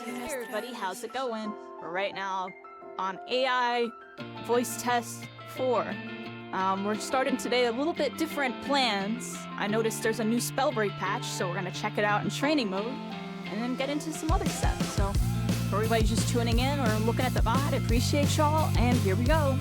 Hey everybody, how's it going? We're right now on AI Voice Test 4. We're starting today a little bit different plans. I noticed there's a new spell break patch, so we're gonna check it out in training mode and then get into some other stuff. So, for everybody just tuning in or looking at the VOD, I appreciate y'all, and here we go.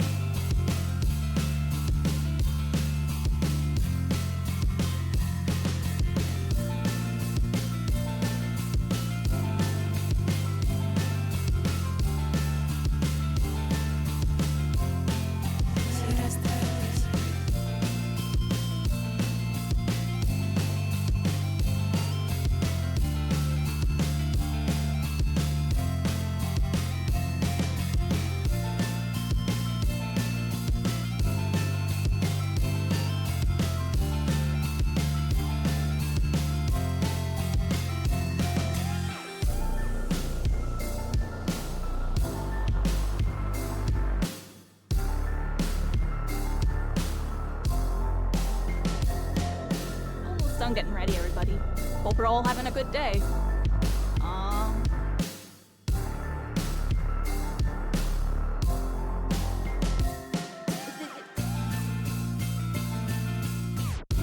Almost done getting ready, everybody. Hope we're all having a good day.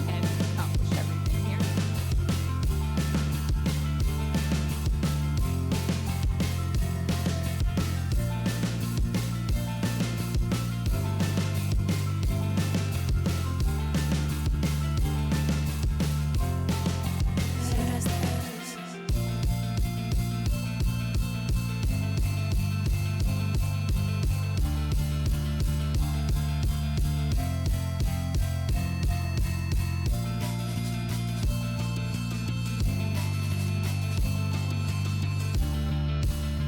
And accomplish everything here.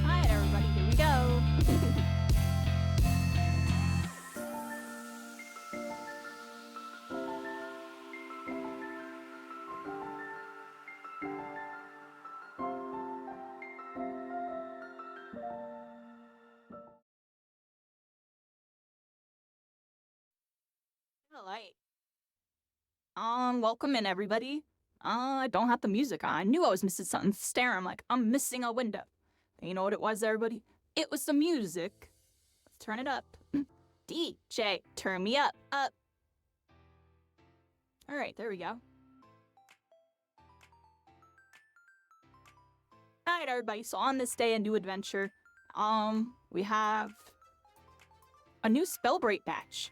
Alright, everybody, here we go. Alright. Welcome in, everybody. I don't have the music on. I knew I was missing something. Staring, I'm like, I'm missing a window. And you know what it was, everybody? It was the music. Let's turn it up. DJ, turn me up, up. Alright, there we go. Alright, everybody, so on this day, a new adventure. We have a new spell break patch.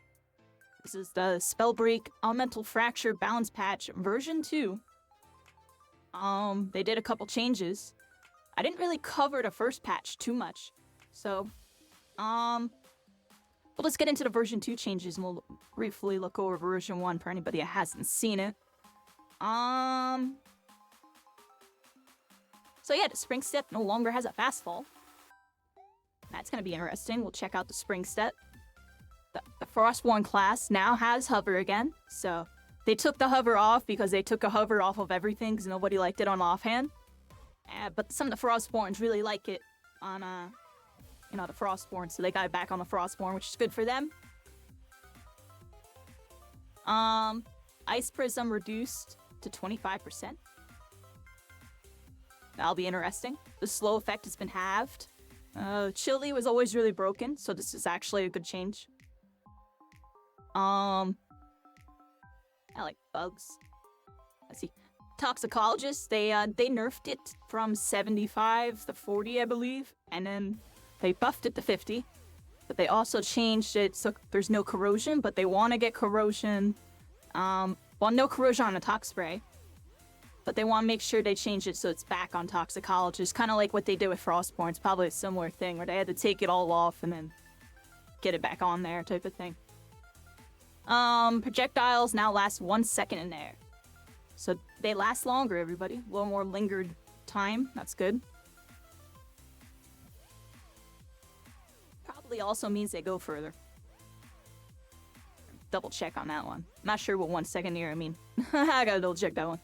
This is the Spellbreak Elemental Fracture Balance Patch version 2. They did a couple changes. I didn't really cover the first patch too much. So, we'll just get into the version 2 changes and we'll briefly look over version 1 for anybody that hasn't seen it. So yeah, the Spring Step no longer has a fast fall. That's gonna be interesting. We'll check out the Spring Step. The Frostborn class now has hover again, so they took the hover off because they took a hover off of everything because nobody liked it on offhand. But some of the Frostborns really like it on, the Frostborn, so they got it back on the Frostborn, which is good for them. Ice Prism reduced to 25%. That'll be interesting. The slow effect has been halved. Chili was always really broken, so this is actually a good change. I like bugs. Let's see. Toxicologist, they nerfed it from 75 to 40, I believe, and then they buffed it to 50. But they also changed it so there's no corrosion, but they want to get corrosion. No corrosion on a tox spray. But they want to make sure they change it so it's back on Toxicologist, kind of like what they did with Frostborn. It's probably a similar thing where they had to take it all off and then get it back on there, type of thing. Projectiles now last 1 second in air. So they last longer, everybody. A little more lingered time. That's good. Probably also means they go further. Double check on that one. Not sure what 1 second here I mean. I gotta double check that one.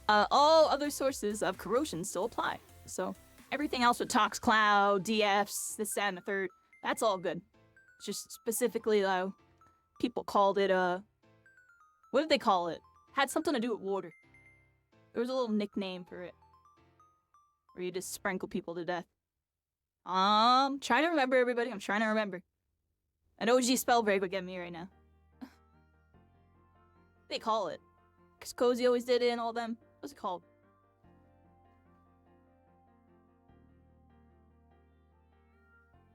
All other sources of corrosion still apply. So everything else with Tox Cloud, DFs, this, that, and the third, that's all good. Just specifically, people called it, what did they call it? Had something to do with water. There was a little nickname for it. where you just sprinkle people to death. Trying to remember, everybody. I'm trying to remember. An OG spell break would get me right now. They call it. Because Cozy always did it and all them. What's it called?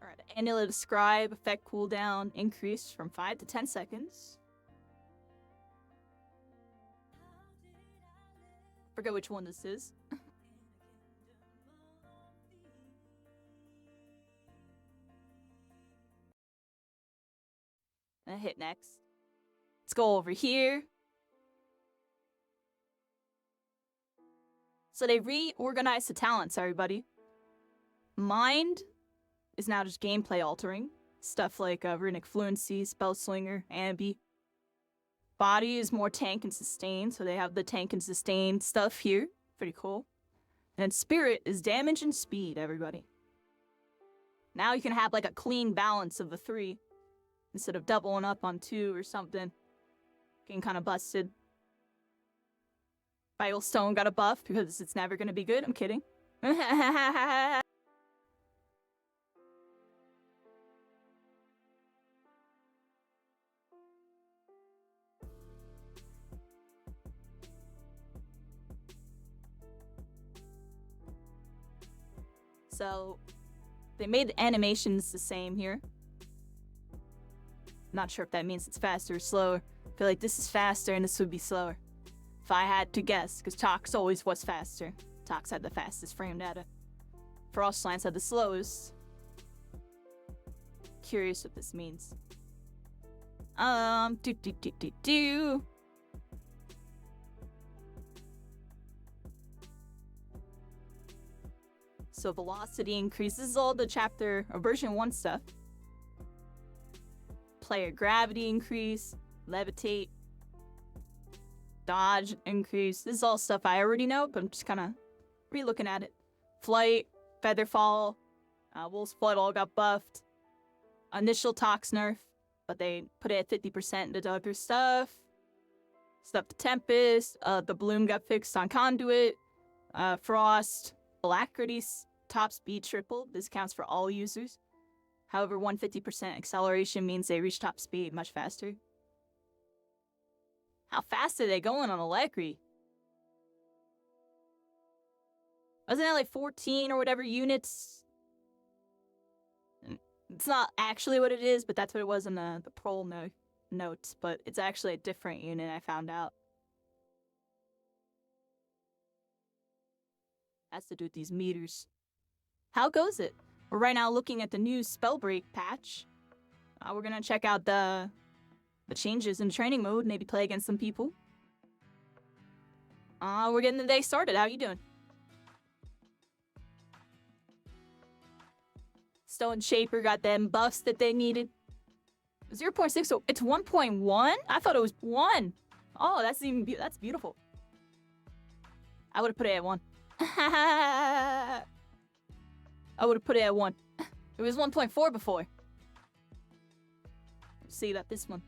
Alright, Amulet of Scribe, effect cooldown increased from 5 to 10 seconds. Forget which one this is. And hit next. Let's go over here. So they reorganized the talents, everybody. Mind is now just gameplay altering. Stuff like Runic Fluency, Spellslinger, Ambi. Body is more tank and sustain, so they have the tank and sustain stuff here. Pretty cool. And then Spirit is damage and speed, everybody. Now you can have like a clean balance of the 3. Instead of doubling up on 2 or something. Getting kind of busted. Stone got a buff because it's never gonna be good. I'm kidding. So, they made the animations the same here. Not sure if that means it's faster or slower. I feel like this is faster and this would be slower. If I had to guess, because Tox always was faster. Tox had the fastest frame data. Frostlines had the slowest. Curious what this means. So velocity increases all the chapter or version 1 stuff. Player gravity increase, levitate, dodge increase. This is all stuff I already know, but I'm just kind of re-looking at it. Flight, featherfall, Wolf's Blood all got buffed. Initial Tox nerf, but they put it at 50% into other stuff. Stuff to Tempest, the bloom got fixed on Conduit, Frost, Alacrity's top speed tripled. This counts for all users. However, 150% acceleration means they reach top speed much faster. How fast are they going on Alacrity? Wasn't that like 14 or whatever units? It's not actually what it is, but that's what it was in the prol notes. But it's actually a different unit, I found out. Has to do with these meters. How goes it? We're right now looking at the new Spellbreak patch. We're gonna check out the changes in training mode, maybe play against some people. We're getting the day started. How you doing? Stone Shaper got them buffs that they needed. 0.6, so it's 1.1? I thought it was 1. Oh, that's that's beautiful. I would have put it at 1. I would have put it at 1. It was 1.4 before. See that this one.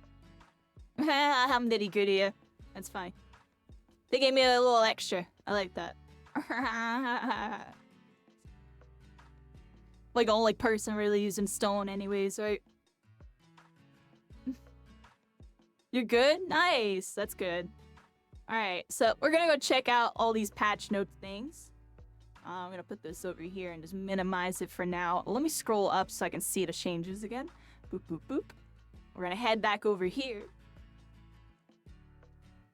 I'm nitty gritty here. That's fine. They gave me a little extra. I like that. Like only person really using stone anyways, right? You're good? Nice. That's good. Alright, so we're gonna go check out all these patch note things. I'm gonna put this over here and just minimize it for now. Let me scroll up so I can see the changes again. Boop, boop, boop. We're gonna head back over here.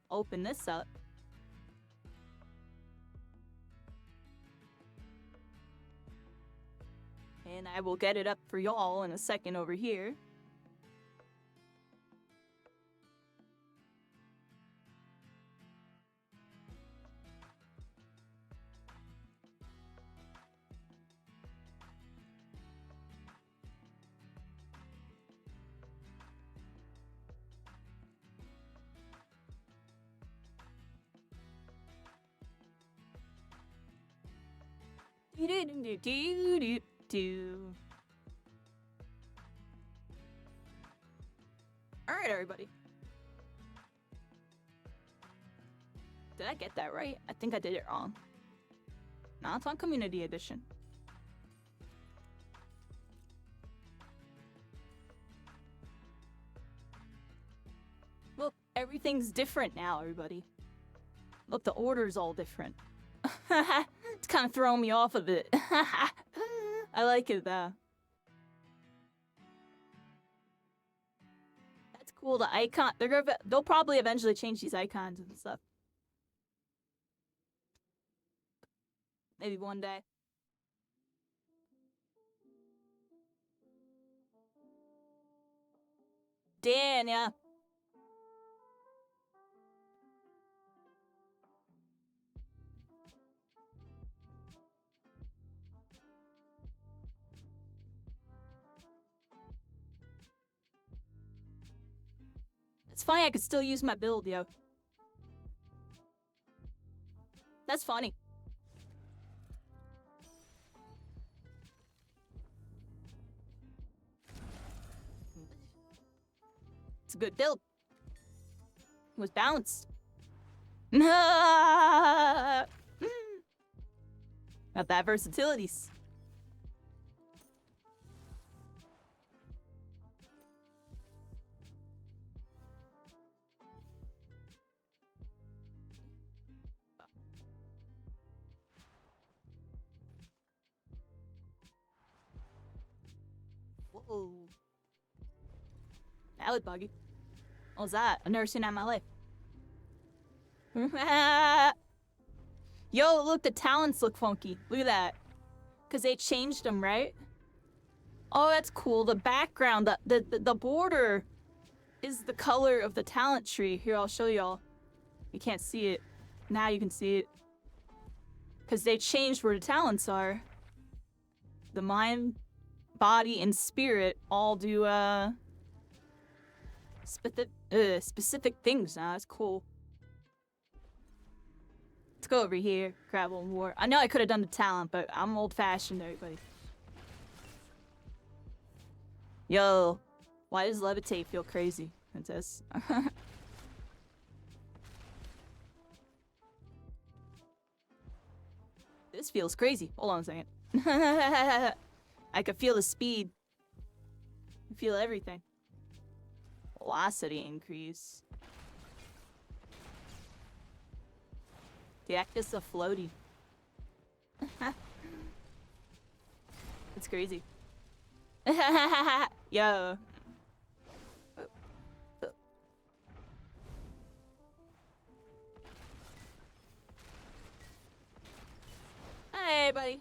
Open this up. And I will get it up for y'all in a second over here. Alright, everybody. Did I get that right? I think I did it wrong. Not on Community Edition. Look, everything's different now, everybody. Look, the order's all different. It's kind of throwing me off a bit. I like it, though. That's cool, the icon. They'll probably eventually change these icons and stuff. Maybe one day. Dan, yeah. It's funny, I could still use my build, yo. That's funny. It's a good build. It was balanced. Got that versatilities. Whoa. That was buggy. What was that? I've never seen that in my life. Yo, look, the talents look funky. Look at that. Because they changed them, right? Oh, that's cool. The background, the border is the color of the talent tree. Here, I'll show y'all. You can't see it. Now you can see it. Because they changed where the talents are. The mind, body, and spirit all do, specific things now. That's cool. Let's go over here, grab one more. I know I could have done the talent, but I'm old-fashioned, everybody. Yo, why does levitate feel crazy, Princess? This feels crazy. Hold on a second. I can feel the speed. I feel everything. Velocity increase. The act is a floaty. It's crazy. Yo. Hey, buddy.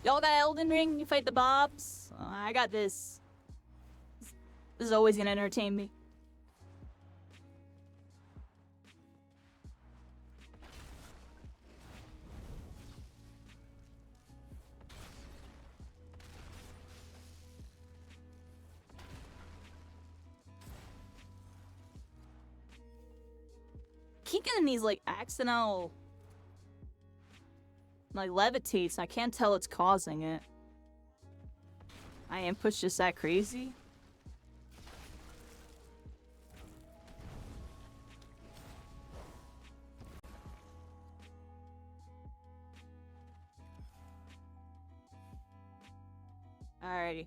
Y'all got Elden Ring? You fight the Bobs? I got this. This is always gonna entertain me. Keep getting these like accidental like levitates. I can't tell what's causing it. My input's just that crazy. Alrighty.